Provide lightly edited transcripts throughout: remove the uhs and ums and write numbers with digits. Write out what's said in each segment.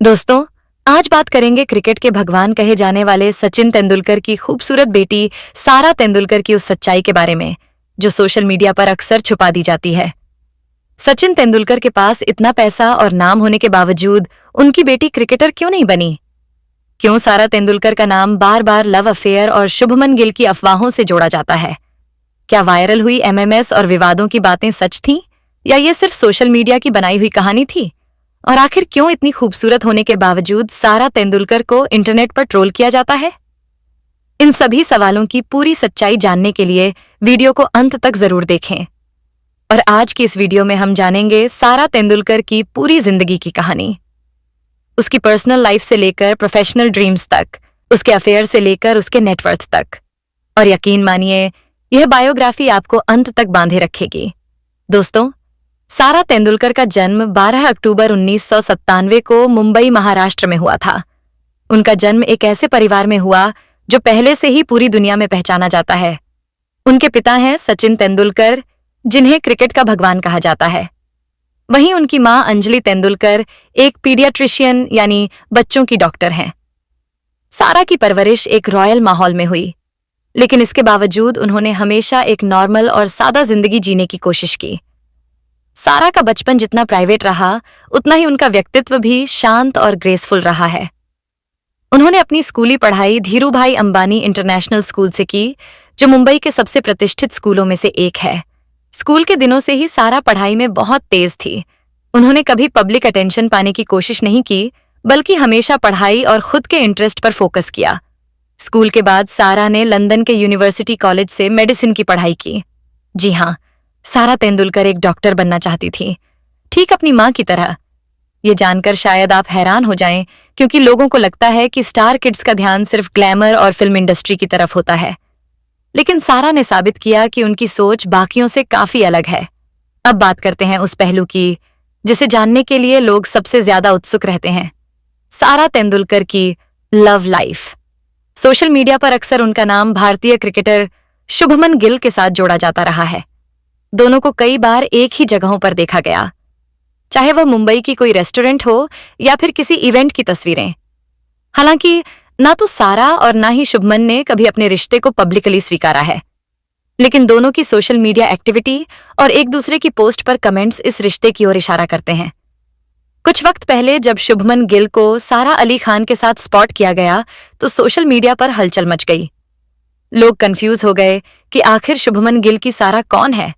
दोस्तों, आज बात करेंगे क्रिकेट के भगवान कहे जाने वाले सचिन तेंदुलकर की खूबसूरत बेटी सारा तेंदुलकर की उस सच्चाई के बारे में जो सोशल मीडिया पर अक्सर छुपा दी जाती है। सचिन तेंदुलकर के पास इतना पैसा और नाम होने के बावजूद उनकी बेटी क्रिकेटर क्यों नहीं बनी? क्यों सारा तेंदुलकर का नाम बार बार लव अफेयर और शुभमन गिल की अफवाहों से जोड़ा जाता है? क्या वायरल हुई एमएमएस और विवादों की बातें सच थीं या ये सिर्फ सोशल मीडिया की बनाई हुई कहानी थी? और आखिर क्यों इतनी खूबसूरत होने के बावजूद सारा तेंदुलकर को इंटरनेट पर ट्रोल किया जाता है? इन सभी सवालों की पूरी सच्चाई जानने के लिए वीडियो को अंत तक जरूर देखें। और आज की इस वीडियो में हम जानेंगे सारा तेंदुलकर की पूरी जिंदगी की कहानी, उसकी पर्सनल लाइफ से लेकर प्रोफेशनल ड्रीम्स तक, उसके अफेयर से लेकर उसके नेटवर्थ तक। और यकीन मानिए, यह बायोग्राफी आपको अंत तक बांधे रखेगी। दोस्तों, सारा तेंदुलकर का जन्म 12 अक्टूबर 1997 को मुंबई, महाराष्ट्र में हुआ था। उनका जन्म एक ऐसे परिवार में हुआ जो पहले से ही पूरी दुनिया में पहचाना जाता है। उनके पिता हैं सचिन तेंदुलकर, जिन्हें क्रिकेट का भगवान कहा जाता है। वहीं उनकी मां अंजलि तेंदुलकर एक पीडियाट्रिशियन यानी बच्चों की डॉक्टर हैं। सारा की परवरिश एक रॉयल माहौल में हुई, लेकिन इसके बावजूद उन्होंने हमेशा एक नॉर्मल और सादा जिंदगी जीने की कोशिश की। सारा का बचपन जितना प्राइवेट रहा, उतना ही उनका व्यक्तित्व भी शांत और ग्रेसफुल रहा है। उन्होंने अपनी स्कूली पढ़ाई धीरूभाई अंबानी इंटरनेशनल स्कूल से की, जो मुंबई के सबसे प्रतिष्ठित स्कूलों में से एक है। स्कूल के दिनों से ही सारा पढ़ाई में बहुत तेज थी। उन्होंने कभी पब्लिक अटेंशन पाने की कोशिश नहीं की, बल्कि हमेशा पढ़ाई और खुद के इंटरेस्ट पर फोकस किया। स्कूल के बाद सारा ने लंदन के यूनिवर्सिटी कॉलेज से मेडिसिन की पढ़ाई की। जी हाँ, सारा तेंदुलकर एक डॉक्टर बनना चाहती थी, ठीक अपनी मां की तरह। ये जानकर शायद आप हैरान हो जाएं, क्योंकि लोगों को लगता है कि स्टार किड्स का ध्यान सिर्फ ग्लैमर और फिल्म इंडस्ट्री की तरफ होता है। लेकिन सारा ने साबित किया कि उनकी सोच बाकियों से काफी अलग है। अब बात करते हैं उस पहलू की जिसे जानने के लिए लोग सबसे ज्यादा उत्सुक रहते हैं, सारा तेंदुलकर की लव लाइफ। सोशल मीडिया पर अक्सर उनका नाम भारतीय क्रिकेटर शुभमन गिल के साथ जोड़ा जाता रहा है। दोनों को कई बार एक ही जगहों पर देखा गया, चाहे वह मुंबई की कोई रेस्टोरेंट हो या फिर किसी इवेंट की तस्वीरें। हालांकि ना तो सारा और ना ही शुभमन ने कभी अपने रिश्ते को पब्लिकली स्वीकारा है, लेकिन दोनों की सोशल मीडिया एक्टिविटी और एक दूसरे की पोस्ट पर कमेंट्स इस रिश्ते की ओर इशारा करते हैं। कुछ वक्त पहले जब शुभमन गिल को सारा अली खान के साथ स्पॉट किया गया, तो सोशल मीडिया पर हलचल मच गई। लोग कंफ्यूज हो गए कि आखिर शुभमन गिल की सारा कौन है,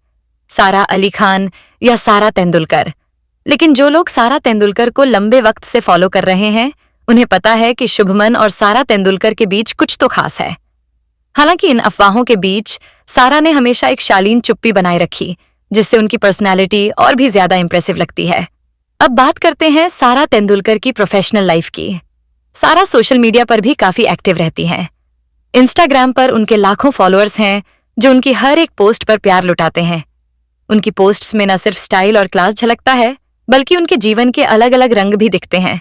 सारा अली खान या सारा तेंदुलकर। लेकिन जो लोग सारा तेंदुलकर को लंबे वक्त से फॉलो कर रहे हैं, उन्हें पता है कि शुभमन और सारा तेंदुलकर के बीच कुछ तो खास है। हालांकि इन अफवाहों के बीच सारा ने हमेशा एक शालीन चुप्पी बनाए रखी, जिससे उनकी पर्सनैलिटी और भी ज्यादा इंप्रेसिव लगती है। अब बात करते हैं सारा तेंदुलकर की प्रोफेशनल लाइफ की। सारा सोशल मीडिया पर भी काफी एक्टिव रहती हैं। इंस्टाग्राम पर उनके लाखों फॉलोअर्स हैं, जो उनकी हर एक पोस्ट पर प्यार लुटाते हैं। उनकी पोस्ट्स में न सिर्फ स्टाइल और क्लास झलकता है, बल्कि उनके जीवन के अलग अलग रंग भी दिखते हैं।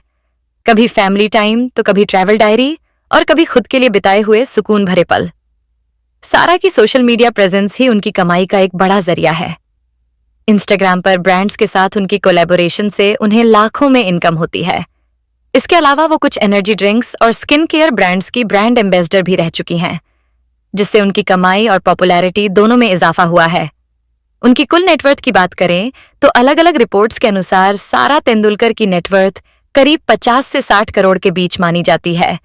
कभी फैमिली टाइम, तो कभी ट्रैवल डायरी और कभी खुद के लिए बिताए हुए सुकून भरे पल। सारा की सोशल मीडिया प्रेजेंस ही उनकी कमाई का एक बड़ा जरिया है। इंस्टाग्राम पर ब्रांड्स के साथ उनकी कोलैबोरेशन से उन्हें लाखों में इनकम होती है। इसके अलावा वो कुछ एनर्जी ड्रिंक्स और स्किन केयर ब्रांड्स की ब्रांड एम्बेसडर भी रह चुकी हैं, जिससे उनकी कमाई और पॉपुलैरिटी दोनों में इजाफा हुआ है। उनकी कुल नेटवर्थ की बात करें तो अलग अलग रिपोर्ट्स के अनुसार सारा तेंदुलकर की नेटवर्थ करीब 50 से 60 करोड़ के बीच मानी जाती है।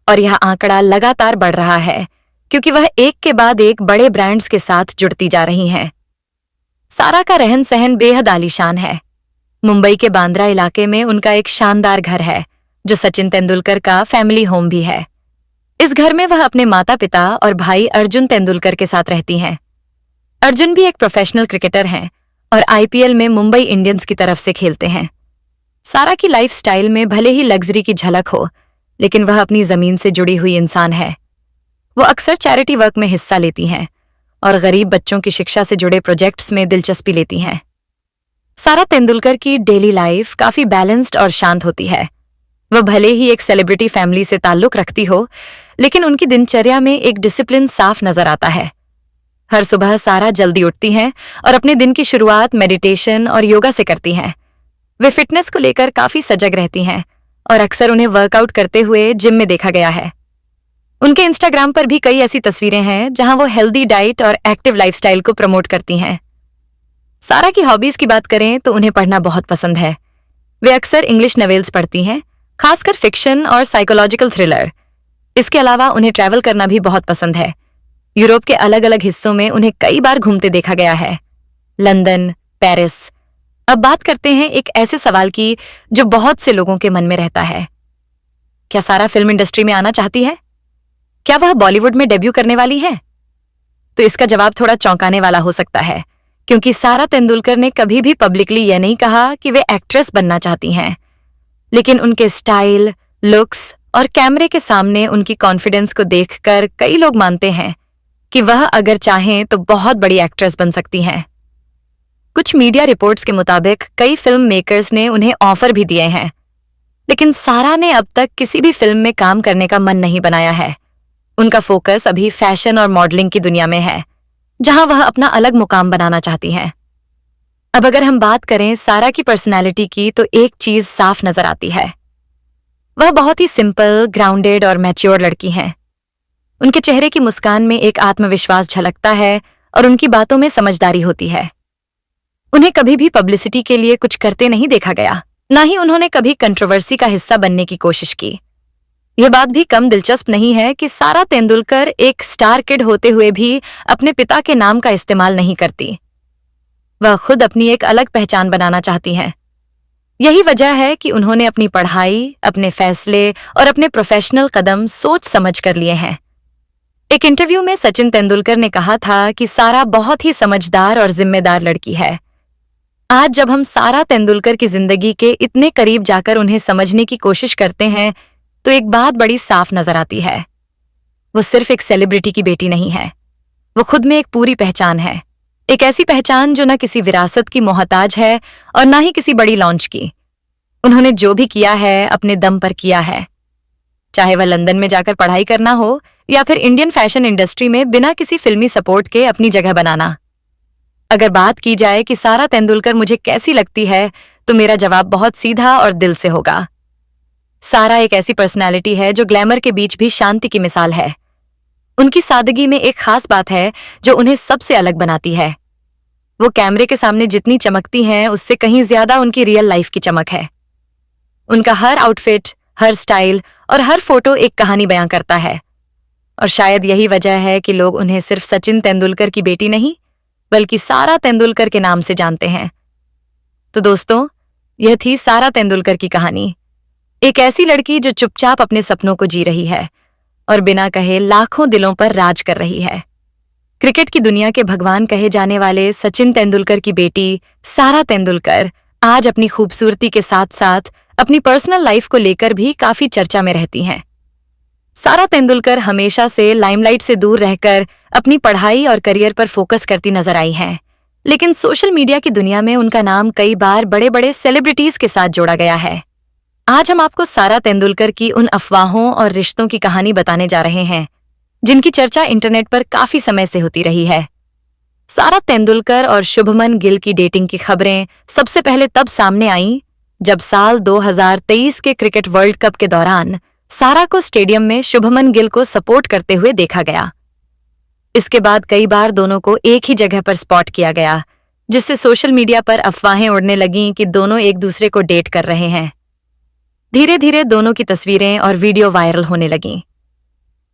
और यह आंकड़ा लगातार बढ़ रहा है, क्योंकि वह एक के बाद एक बड़े ब्रांड्स के साथ जुड़ती जा रही हैं। सारा का रहन सहन बेहद आलीशान है। मुंबई के बांद्रा इलाके में उनका एक शानदार घर है, जो सचिन तेंदुलकर का फैमिली होम भी है। इस घर में वह अपने माता पिता और भाई अर्जुन तेंदुलकर के साथ रहती हैं। अर्जुन भी एक प्रोफेशनल क्रिकेटर हैं और आईपीएल में मुंबई इंडियंस की तरफ से खेलते हैं। सारा की लाइफस्टाइल में भले ही लग्जरी की झलक हो, लेकिन वह अपनी जमीन से जुड़ी हुई इंसान है। वो अक्सर चैरिटी वर्क में हिस्सा लेती हैं और गरीब बच्चों की शिक्षा से जुड़े प्रोजेक्ट्स में दिलचस्पी लेती हैं। सारा तेंदुलकर की डेली लाइफ काफी बैलेंस्ड और शांत होती है। वह भले ही एक सेलिब्रिटी फैमिली से ताल्लुक रखती हो, लेकिन उनकी दिनचर्या में एक डिसिप्लिन साफ नजर आता है। हर सुबह सारा जल्दी उठती हैं और अपने दिन की शुरुआत मेडिटेशन और योगा से करती हैं। वे फिटनेस को लेकर काफी सजग रहती हैं और अक्सर उन्हें वर्कआउट करते हुए जिम में देखा गया है। उनके इंस्टाग्राम पर भी कई ऐसी तस्वीरें हैं जहां वो हेल्दी डाइट और एक्टिव लाइफस्टाइल को प्रमोट करती हैं। सारा की हॉबीज की बात करें तो उन्हें पढ़ना बहुत पसंद है। वे अक्सर इंग्लिश नॉवेल्स पढ़ती हैं, खासकर फिक्शन और साइकोलॉजिकल थ्रिलर। इसके अलावा उन्हें ट्रैवल करना भी बहुत पसंद है। यूरोप के अलग अलग हिस्सों में उन्हें कई बार घूमते देखा गया है, लंदन, पेरिस। अब बात करते हैं एक ऐसे सवाल की जो बहुत से लोगों के मन में रहता है। क्या सारा फिल्म इंडस्ट्री में आना चाहती है? क्या वह बॉलीवुड में डेब्यू करने वाली है? तो इसका जवाब थोड़ा चौंकाने वाला हो सकता है, क्योंकि सारा तेंदुलकर ने कभी भी पब्लिकली यह नहीं कहा कि वे एक्ट्रेस बनना चाहती हैं। लेकिन उनके स्टाइल, लुक्स और कैमरे के सामने उनकी कॉन्फिडेंस को देखकर कई लोग मानते हैं कि वह अगर चाहें तो बहुत बड़ी एक्ट्रेस बन सकती हैं। कुछ मीडिया रिपोर्ट्स के मुताबिक कई फिल्म मेकर्स ने उन्हें ऑफर भी दिए हैं, लेकिन सारा ने अब तक किसी भी फिल्म में काम करने का मन नहीं बनाया है। उनका फोकस अभी फैशन और मॉडलिंग की दुनिया में है, जहां वह अपना अलग मुकाम बनाना चाहती हैं। अब अगर हम बात करें सारा की पर्सनैलिटी की, तो एक चीज साफ नजर आती है। वह बहुत ही सिंपल, ग्राउंडेड और मैच्योर लड़की हैं। उनके चेहरे की मुस्कान में एक आत्मविश्वास झलकता है और उनकी बातों में समझदारी होती है। उन्हें कभी भी पब्लिसिटी के लिए कुछ करते नहीं देखा गया, ना ही उन्होंने कभी कंट्रोवर्सी का हिस्सा बनने की कोशिश की। यह बात भी कम दिलचस्प नहीं है कि सारा तेंदुलकर एक स्टार किड होते हुए भी अपने पिता के नाम का इस्तेमाल नहीं करती। वह खुद अपनी एक अलग पहचान बनाना चाहती हैं। यही वजह है कि उन्होंने अपनी पढ़ाई, अपने फैसले और अपने प्रोफेशनल कदम सोच समझ कर लिए हैं। एक इंटरव्यू में सचिन तेंदुलकर ने कहा था कि सारा बहुत ही समझदार और जिम्मेदार लड़की है। आज जब हम सारा तेंदुलकर की जिंदगी के इतने करीब जाकर उन्हें समझने की कोशिश करते हैं, तो एक बात बड़ी साफ नजर आती है। वो सिर्फ एक सेलिब्रिटी की बेटी नहीं है, वो खुद में एक पूरी पहचान है। एक ऐसी पहचान जो न किसी विरासत की मोहताज है और ना ही किसी बड़ी लॉन्च की। उन्होंने जो भी किया है अपने दम पर किया है, चाहे वह लंदन में जाकर पढ़ाई करना हो या फिर इंडियन फैशन इंडस्ट्री में बिना किसी फिल्मी सपोर्ट के अपनी जगह बनाना। अगर बात की जाए कि सारा तेंदुलकर मुझे कैसी लगती है, तो मेरा जवाब बहुत सीधा और दिल से होगा। सारा एक ऐसी पर्सनैलिटी है जो ग्लैमर के बीच भी शांति की मिसाल है। उनकी सादगी में एक खास बात है जो उन्हें सबसे अलग बनाती है। वो कैमरे के सामने जितनी चमकती हैं, उससे कहीं ज्यादा उनकी रियल लाइफ की चमक है। उनका हर आउटफिट, हर स्टाइल और हर फोटो एक कहानी बयां करता है। और शायद यही वजह है कि लोग उन्हें सिर्फ सचिन तेंदुलकर की बेटी नहीं, बल्कि सारा तेंदुलकर के नाम से जानते हैं। तो दोस्तों, यह थी सारा तेंदुलकर की कहानी। एक ऐसी लड़की जो चुपचाप अपने सपनों को जी रही है और बिना कहे लाखों दिलों पर राज कर रही है। क्रिकेट की दुनिया के भगवान कहे जाने वाले सचिन तेंदुलकर की बेटी सारा तेंदुलकर आज अपनी खूबसूरती के साथ साथ अपनी पर्सनल लाइफ को लेकर भी काफी चर्चा में रहती हैं। सारा तेंदुलकर हमेशा से लाइमलाइट से दूर रहकर अपनी पढ़ाई और करियर पर फोकस करती नजर आई हैं, लेकिन सोशल मीडिया की दुनिया में उनका नाम कई बार बड़े बड़े सेलिब्रिटीज के साथ जोड़ा गया है। आज हम आपको सारा तेंदुलकर की उन अफवाहों और रिश्तों की कहानी बताने जा रहे हैं जिनकी चर्चा इंटरनेट पर काफी समय से होती रही है। सारा तेंदुलकर और शुभमन गिल की डेटिंग की खबरें सबसे पहले तब सामने आईं जब साल 2023 के क्रिकेट वर्ल्ड कप के दौरान सारा को स्टेडियम में शुभमन गिल को सपोर्ट करते हुए देखा गया। इसके बाद कई बार दोनों को एक ही जगह पर स्पॉट किया गया, जिससे सोशल मीडिया पर अफवाहें उड़ने लगीं कि दोनों एक दूसरे को डेट कर रहे हैं। धीरे धीरे दोनों की तस्वीरें और वीडियो वायरल होने लगीं।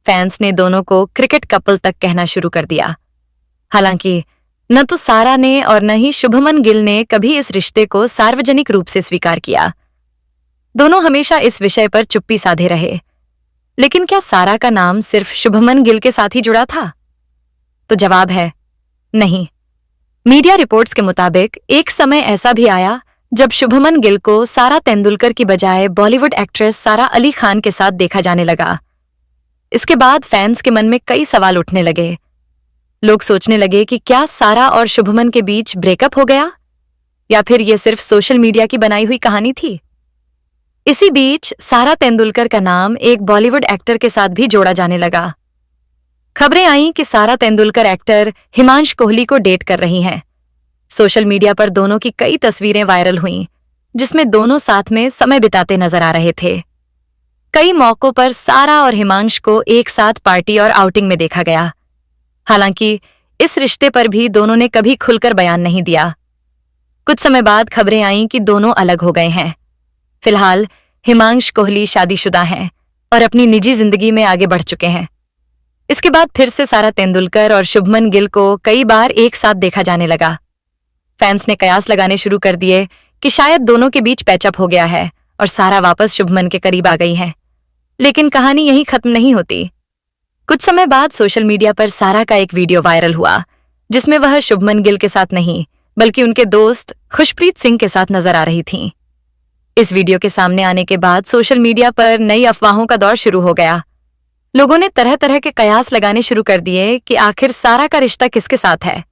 फैंस ने दोनों को क्रिकेट कपल तक कहना शुरू कर दिया। हालांकि न तो सारा ने और न ही शुभमन गिल ने कभी इस रिश्ते को सार्वजनिक रूप से स्वीकार किया। दोनों हमेशा इस विषय पर चुप्पी साधे रहे। लेकिन क्या सारा का नाम सिर्फ शुभमन गिल के साथ ही जुड़ा था? तो जवाब है नहीं। मीडिया रिपोर्ट्स के मुताबिक एक समय ऐसा भी आया जब शुभमन गिल को सारा तेंदुलकर की बजाय बॉलीवुड एक्ट्रेस सारा अली खान के साथ देखा जाने लगा। इसके बाद फैंस के मन में कई सवाल उठने लगे। लोग सोचने लगे कि क्या सारा और शुभमन के बीच ब्रेकअप हो गया या फिर यह सिर्फ सोशल मीडिया की बनाई हुई कहानी थी। इसी बीच सारा तेंदुलकर का नाम एक बॉलीवुड एक्टर के साथ भी जोड़ा जाने लगा। खबरें आईं कि सारा तेंदुलकर एक्टर हिमांश कोहली को डेट कर रही हैं। सोशल मीडिया पर दोनों की कई तस्वीरें वायरल हुईं, जिसमें दोनों साथ में समय बिताते नजर आ रहे थे। कई मौकों पर सारा और हिमांश को एक साथ पार्टी और आउटिंग में देखा गया। हालांकि इस रिश्ते पर भी दोनों ने कभी खुलकर बयान नहीं दिया। कुछ समय बाद खबरें आईं कि दोनों अलग हो गए हैं। फिलहाल हिमांश कोहली शादीशुदा हैं और अपनी निजी जिंदगी में आगे बढ़ चुके हैं। इसके बाद फिर से सारा तेंदुलकर और शुभमन गिल को कई बार एक साथ देखा जाने लगा। फैंस ने कयास लगाने शुरू कर दिए कि शायद दोनों के बीच पैचअप हो गया है और सारा वापस शुभमन के करीब आ गई है। लेकिन कहानी यहीं खत्म नहीं होती। कुछ समय बाद सोशल मीडिया पर सारा का एक वीडियो वायरल हुआ, जिसमें वह शुभमन गिल के साथ नहीं बल्कि उनके दोस्त खुशप्रीत सिंह के साथ नजर आ रही थीं। इस वीडियो के सामने आने के बाद सोशल मीडिया पर नई अफवाहों का दौर शुरू हो गया। लोगों ने तरह तरह के कयास लगाने शुरू कर दिए कि आखिर सारा का रिश्ता किसके साथ है।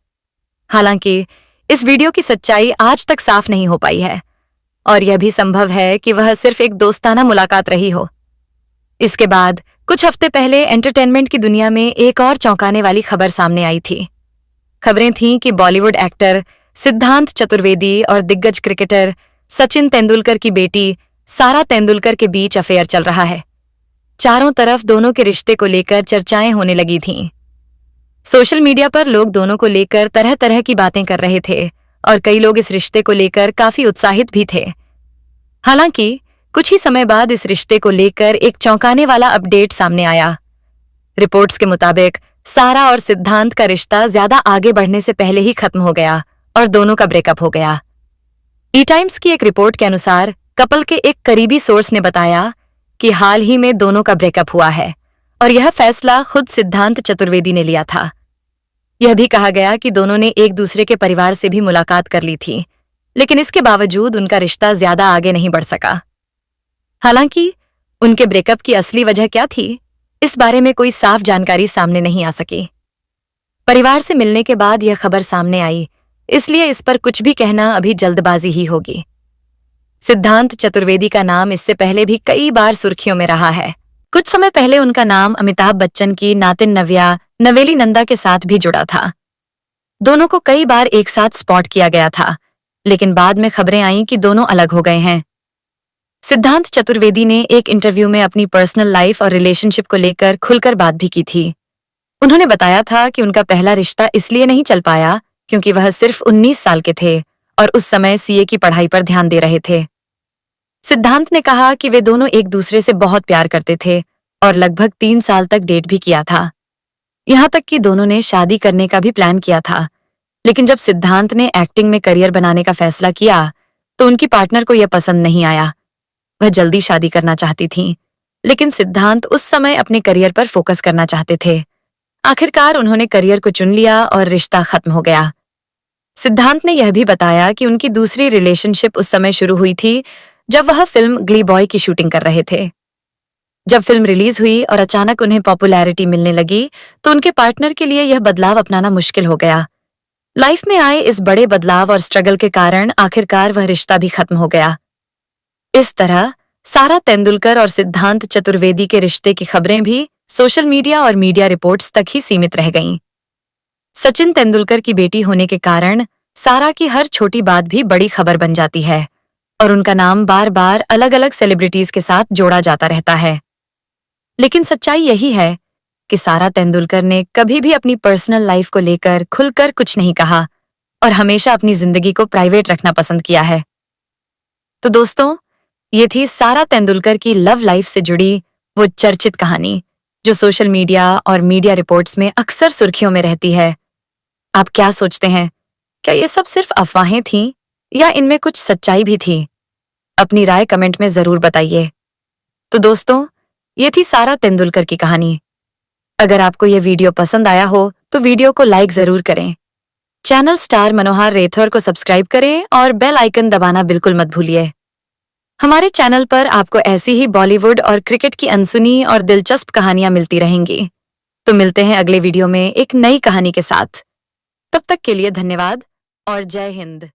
हालांकि इस वीडियो की सच्चाई आज तक साफ नहीं हो पाई है और यह भी संभव है कि वह सिर्फ एक दोस्ताना मुलाकात रही हो। इसके बाद कुछ हफ्ते पहले एंटरटेनमेंट की दुनिया में एक और चौंकाने वाली खबर सामने आई थी। खबरें थीं कि बॉलीवुड एक्टर सिद्धांत चतुर्वेदी और दिग्गज क्रिकेटर सचिन तेंदुलकर की बेटी सारा तेंदुलकर के बीच अफेयर चल रहा है। चारों तरफ दोनों के रिश्ते को लेकर चर्चाएं होने लगी थीं। सोशल मीडिया पर लोग दोनों को लेकर तरह तरह की बातें कर रहे थे और कई लोग इस रिश्ते को लेकर काफी उत्साहित भी थे। हालांकि कुछ ही समय बाद इस रिश्ते को लेकर एक चौंकाने वाला अपडेट सामने आया। रिपोर्ट्स के मुताबिक सारा और सिद्धांत का रिश्ता ज्यादा आगे बढ़ने से पहले ही खत्म हो गया और दोनों का ब्रेकअप हो गया। ई टाइम्स की एक रिपोर्ट के अनुसार कपल के एक करीबी सोर्स ने बताया कि हाल ही में दोनों का ब्रेकअप हुआ है और यह फैसला खुद सिद्धांत चतुर्वेदी ने लिया था। यह भी कहा गया कि दोनों ने एक दूसरे के परिवार से भी मुलाकात कर ली थी, लेकिन इसके बावजूद उनका रिश्ता ज्यादा आगे नहीं बढ़ सका। हालांकि उनके ब्रेकअप की असली वजह क्या थी, इस बारे में कोई साफ जानकारी सामने नहीं आ सकी। परिवार से मिलने के बाद यह खबर सामने आई, इसलिए इस पर कुछ भी कहना अभी जल्दबाजी ही होगी। सिद्धांत चतुर्वेदी का नाम इससे पहले भी कई बार सुर्खियों में रहा है। कुछ समय पहले उनका नाम अमिताभ बच्चन की नातिन नव्या नवेली नंदा के साथ भी जुड़ा था। दोनों को कई बार एक साथ स्पॉट किया गया था, लेकिन बाद में खबरें आईं कि दोनों अलग हो गए हैं। सिद्धांत चतुर्वेदी ने एक इंटरव्यू में अपनी पर्सनल लाइफ और रिलेशनशिप को लेकर खुलकर बात भी की थी। उन्होंने बताया था कि उनका पहला रिश्ता इसलिए नहीं चल पाया क्योंकि वह सिर्फ 19 साल के थे और उस समय सीए की पढ़ाई पर ध्यान दे रहे थे। सिद्धांत ने कहा कि वे दोनों एक दूसरे से बहुत प्यार करते थे और लगभग 3 साल तक डेट भी किया था। यहां तक कि दोनों ने शादी करने का भी प्लान किया था, लेकिन जब सिद्धांत ने एक्टिंग में करियर बनाने का फैसला किया तो उनकी पार्टनर को यह पसंद नहीं आया। वह जल्दी शादी करना चाहती थीं, लेकिन सिद्धांत उस समय अपने करियर पर फोकस करना चाहते थे। आखिरकार उन्होंने करियर को चुन लिया और रिश्ता खत्म हो गया। सिद्धांत ने यह भी बताया कि उनकी दूसरी रिलेशनशिप उस समय शुरू हुई थी जब वह फिल्म ग्ली बॉय की शूटिंग कर रहे थे। जब फिल्म रिलीज हुई और अचानक उन्हें पॉपुलैरिटी मिलने लगी तो उनके पार्टनर के लिए यह बदलाव अपनाना मुश्किल हो गया। लाइफ में आए इस बड़े बदलाव और स्ट्रगल के कारण आखिरकार वह रिश्ता भी खत्म हो गया। इस तरह सारा तेंदुलकर और सिद्धांत चतुर्वेदी के रिश्ते की खबरें भी सोशल मीडिया और मीडिया रिपोर्ट्स तक ही सीमित रह गईं। सचिन तेंदुलकर की बेटी होने के कारण सारा की हर छोटी बात भी बड़ी खबर बन जाती है और उनका नाम बार बार अलग अलग सेलिब्रिटीज के साथ जोड़ा जाता रहता है। लेकिन सच्चाई यही है कि सारा तेंदुलकर ने कभी भी अपनी पर्सनल लाइफ को लेकर खुलकर कुछ नहीं कहा और हमेशा अपनी जिंदगी को प्राइवेट रखना पसंद किया है। तो दोस्तों, ये थी सारा तेंदुलकर की लव लाइफ से जुड़ी वो चर्चित कहानी जो सोशल मीडिया और मीडिया रिपोर्ट्स में अक्सर सुर्खियों में रहती है। आप क्या सोचते हैं? क्या ये सब सिर्फ अफवाहें थीं या इनमें कुछ सच्चाई भी थी? अपनी राय कमेंट में जरूर बताइए। तो दोस्तों, ये थी सारा तेंदुलकर की कहानी। अगर आपको ये वीडियो पसंद आया हो तो वीडियो को लाइक जरूर करें। चैनल स्टार मनोहर रेथर को सब्सक्राइब करें और बेल आइकन दबाना बिल्कुल मत भूलिए। हमारे चैनल पर आपको ऐसी ही बॉलीवुड और क्रिकेट की अनसुनी और दिलचस्प कहानियां मिलती रहेंगी। तो मिलते हैं अगले वीडियो में एक नई कहानी के साथ। तब तक के लिए धन्यवाद और जय हिंद।